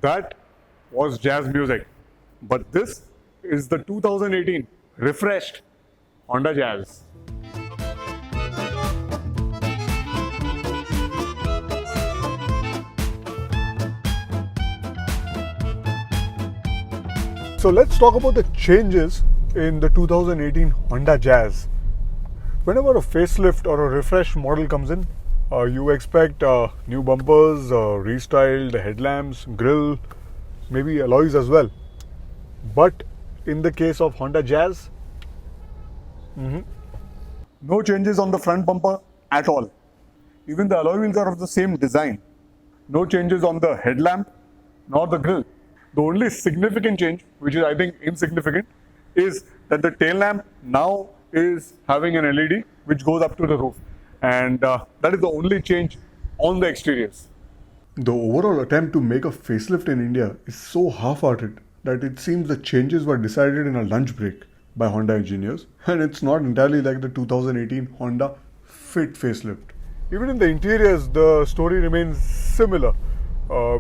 That was jazz music. But this is the 2018 refreshed Honda Jazz. So let's talk about the changes in the 2018 Honda Jazz. Whenever a facelift or a refresh model comes in, you expect new bumpers, restyled headlamps, grille, maybe alloys as well. But in the case of Honda Jazz, no changes on the front bumper at all. Even the alloy wheels are of the same design. No changes on the headlamp nor the grille. The only significant change, which is I think insignificant, is that the tail lamp now is having an LED which goes up to the roof, and that is the only change on the exteriors. The overall attempt to make a facelift in India is so half-hearted that it seems the changes were decided in a lunch break by Honda engineers, and it's not entirely like the 2018 Honda Fit facelift. Even in the interiors, the story remains similar.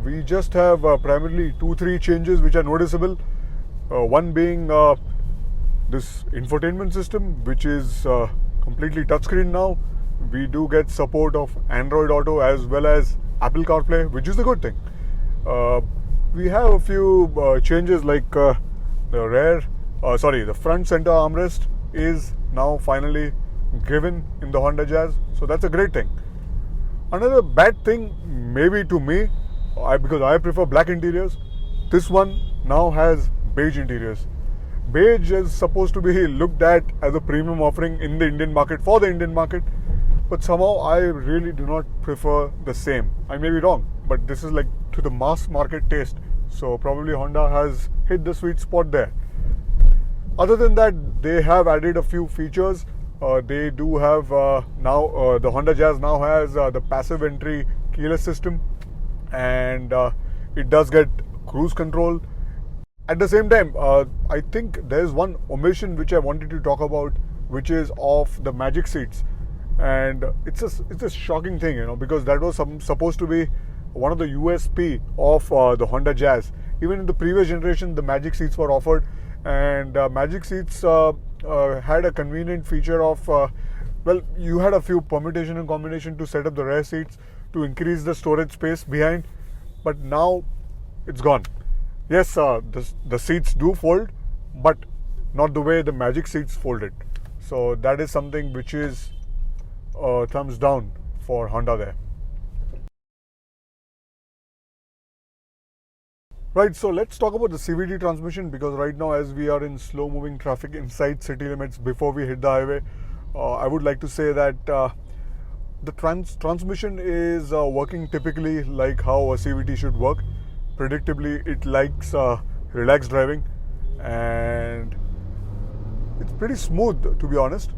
We just have primarily 2-3 changes which are noticeable. One being this infotainment system, which is completely touchscreen now. We do get support of Android Auto as well as Apple CarPlay, which is a good thing. We have a few changes like the front center armrest is now finally given in the Honda Jazz, so that's a great thing. Another bad thing, maybe to me, because I prefer black interiors, this one now has beige interiors. Beige is supposed to be looked at as a premium offering in the Indian market for the Indian market, but somehow I really do not prefer the same. I may be wrong, but this is like to the mass market taste, so probably Honda has hit the sweet spot there. Other than that, they have added a few features. They do have now the Honda Jazz now has the passive entry keyless system, and it does get cruise control. At the same time, I think there is one omission which I wanted to talk about, which is of the magic seats, and it's a shocking thing, because that was supposed to be one of the USP of the Honda Jazz. Even in the previous generation, the magic seats were offered, and magic seats had a convenient feature of you had a few permutation and combination to set up the rear seats to increase the storage space behind, but now it's gone. Yes, the seats do fold, but not the way the magic seats folded. So that is something which is thumbs down for Honda there. Right, so let's talk about the CVT transmission, because right now, as we are in slow moving traffic inside city limits before we hit the highway, I would like to say that the transmission is working typically like how a CVT should work. Predictably, it likes relaxed driving, and it's pretty smooth, to be honest,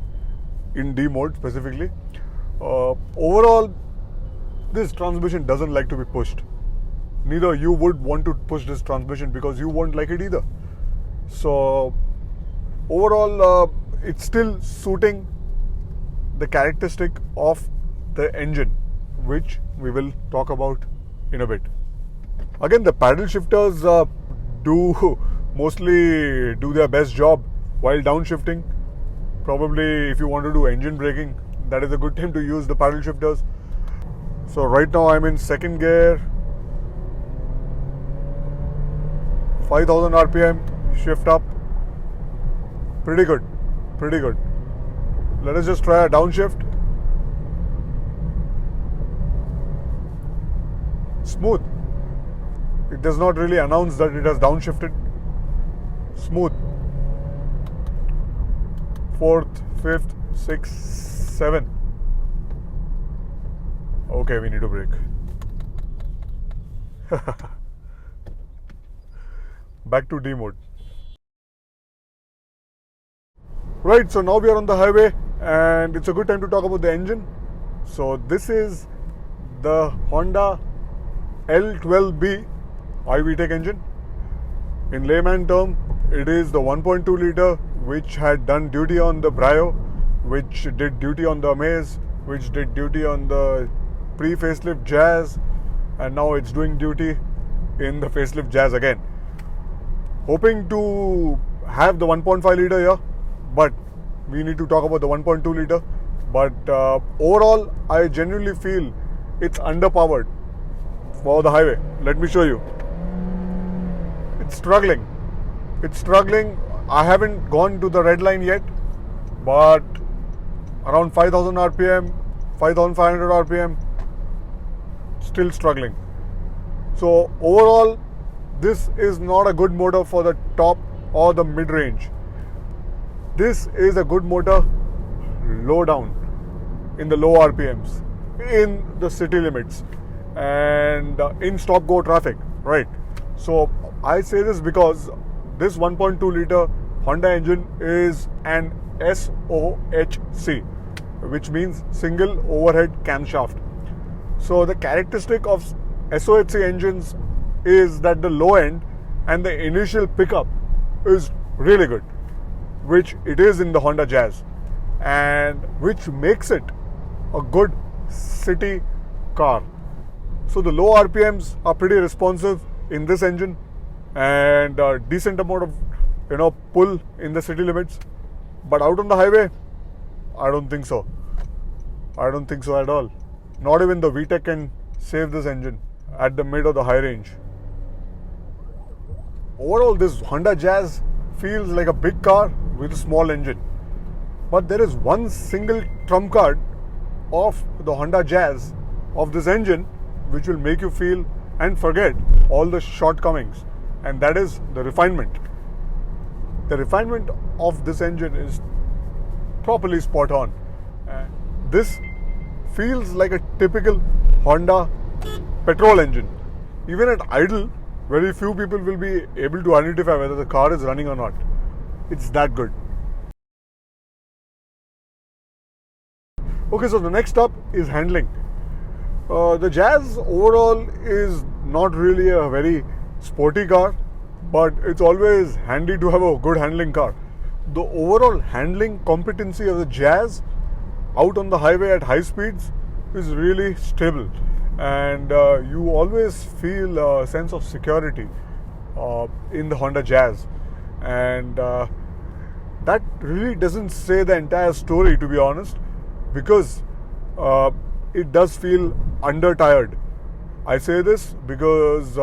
in D mode specifically. Overall, this transmission doesn't like to be pushed. Neither you would want to push this transmission because you won't like it either. So overall, it's still suiting the characteristic of the engine, which we will talk about in a bit. Again, the paddle shifters do mostly do their best job while downshifting. Probably if you want to do engine braking, that is a good time to use the paddle shifters. So right now I'm in second gear, 5000 RPM, shift up. Pretty good, pretty good. Let us just try a downshift. Smooth. It does not really announce that it has downshifted. Smooth. 4th, 5th, 6th, 7th. Okay, we need to brake. Back to D mode. Right, so now we are on the highway, and it's a good time to talk about the engine. So this is the Honda L12B iVTEC engine. In layman term, it is the 1.2 liter which had done duty on the Brio, which did duty on the Amaze, which did duty on the pre-facelift Jazz, and now it's doing duty in the facelift Jazz again. Hoping to have the 1.5 litre here, but we need to talk about the 1.2 litre. But overall, I genuinely feel it's underpowered for the highway. Let me show you. It's struggling. I haven't gone to the red line yet, but around 5000 RPM, 5500 RPM, still struggling. So overall, this is not a good motor for the top or the mid range. This is a good motor low down, in the low RPMs, in the city limits, and in stop-go traffic, right? So I say this because this 1.2 litre Honda engine is an SOHC, which means single overhead camshaft. So the characteristic of SOHC engines is that the low end and the initial pickup is really good, which it is in the Honda Jazz, and which makes it a good city car. So the low RPMs are pretty responsive in this engine, and a decent amount of pull in the city limits. But out on the highway, I don't think so. I don't think so at all. Not even the VTEC can save this engine at the mid or the high range. Overall, this Honda Jazz feels like a big car with a small engine. But there is one single trump card of the Honda Jazz, of this engine, which will make you feel and forget all the shortcomings, and that is the refinement. The refinement of this engine is properly spot on. This feels like a typical Honda petrol engine. Even at idle, very few people will be able to identify whether the car is running or not. It's that good. Okay, so the next up is handling. The Jazz overall is not really a very sporty car, but it's always handy to have a good handling car. The overall handling competency of the Jazz out on the highway at high speeds is really stable, and you always feel a sense of security in the Honda Jazz, and that really doesn't say the entire story, to be honest, because it does feel under-tired. I say this because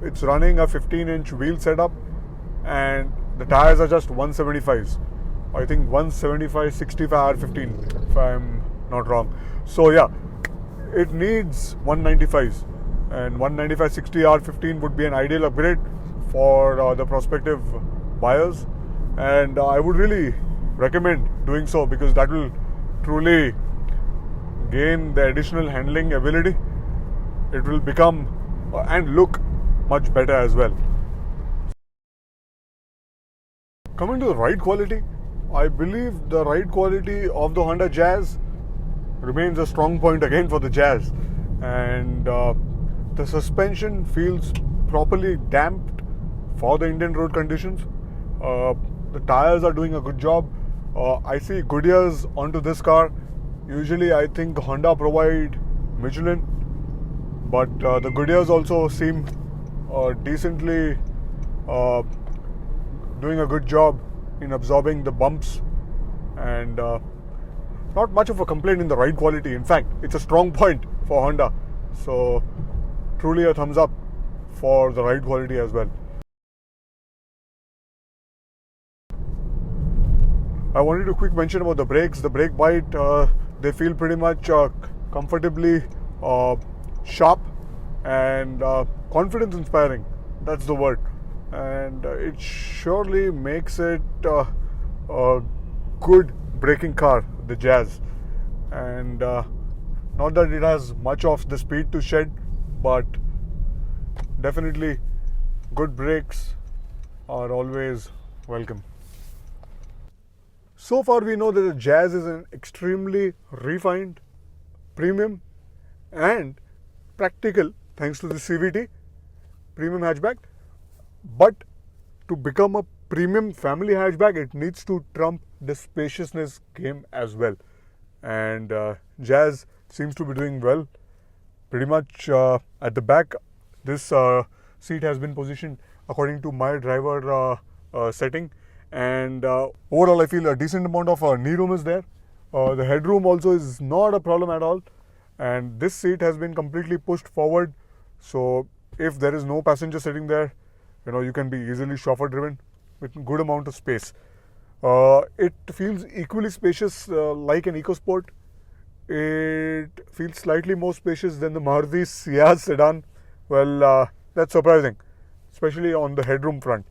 it's running a 15-inch wheel setup, and the tires are just 175s. I think 175 65 R15, if I'm not wrong. So yeah, it needs 195s, and 195 60 R15 would be an ideal upgrade for the prospective buyers, and I would really recommend doing so, because that will truly gain the additional handling ability. It will become and look much better as well. Coming to the ride quality, I believe the ride quality of the Honda Jazz remains a strong point again for the Jazz, and the suspension feels properly damped for the Indian road conditions. The tires are doing a good job. I see Goodyears onto this car. Usually I think Honda provide Michelin, but the Goodyears also seem decently doing a good job in absorbing the bumps, and not much of a complaint in the ride quality. In fact, it's a strong point for Honda. So truly a thumbs up for the ride quality as well. I wanted to quick mention about the brakes. The brake bite, they feel pretty much comfortably sharp and confidence inspiring. That's the word. And it surely makes it a good braking car, the Jazz. And not that it has much of the speed to shed, but definitely good brakes are always welcome. So far we know that the Jazz is an extremely refined, premium and practical, thanks to the CVT Premium Hatchback. But to become a premium family hatchback, it needs to trump the spaciousness game as well. And Jazz seems to be doing well. Pretty much at the back, this seat has been positioned according to my driver setting, and overall I feel a decent amount of knee room is there. The headroom also is not a problem at all, and this seat has been completely pushed forward, so if there is no passenger sitting there, you can be easily chauffeur driven with good amount of space. It feels equally spacious like an EcoSport. It feels slightly more spacious than the Maruti Ciaz sedan. Well, that's surprising, especially on the headroom front.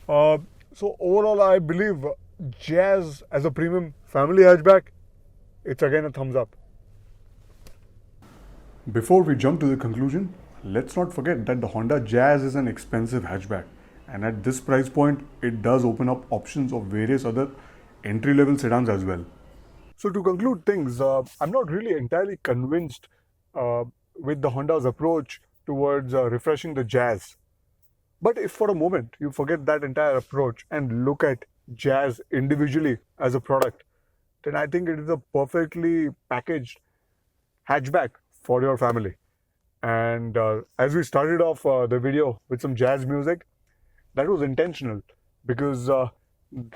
So overall, I believe Jazz as a premium family hatchback, it's again a thumbs up. Before we jump to the conclusion, let's not forget that the Honda Jazz is an expensive hatchback, and at this price point, it does open up options of various other entry-level sedans as well. So to conclude things, I'm not really entirely convinced with the Honda's approach towards refreshing the Jazz. But if for a moment you forget that entire approach and look at Jazz individually as a product, then I think it is a perfectly packaged hatchback for your family. And as we started off the video with some jazz music, that was intentional, because the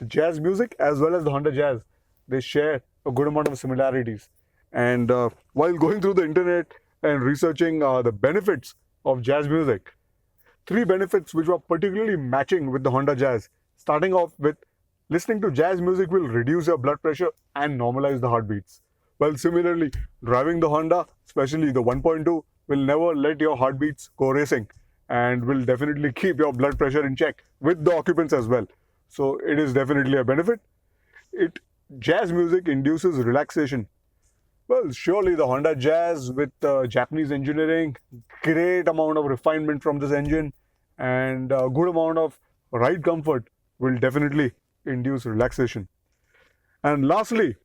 jazz music as well as the Honda Jazz, they share a good amount of similarities. And while going through the internet and researching the benefits of jazz music, 3 benefits which were particularly matching with the Honda Jazz, starting off with listening to jazz music will reduce your blood pressure and normalize the heartbeats. Well, similarly, driving the Honda, especially the 1.2, will never let your heartbeats go racing and will definitely keep your blood pressure in check with the occupants as well. So it is definitely a benefit. Jazz music induces relaxation. Well, surely the Honda Jazz with Japanese engineering, great amount of refinement from this engine, and a good amount of ride comfort will definitely induce relaxation. And lastly,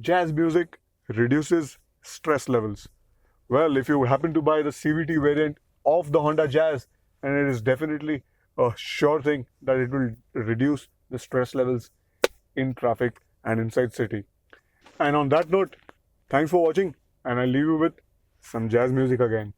jazz music reduces stress levels. Well, if you happen to buy the CVT variant of the Honda Jazz, and it is definitely a sure thing that it will reduce the stress levels in traffic and inside city. And on that note, thanks for watching, and I'll leave you with some jazz music again.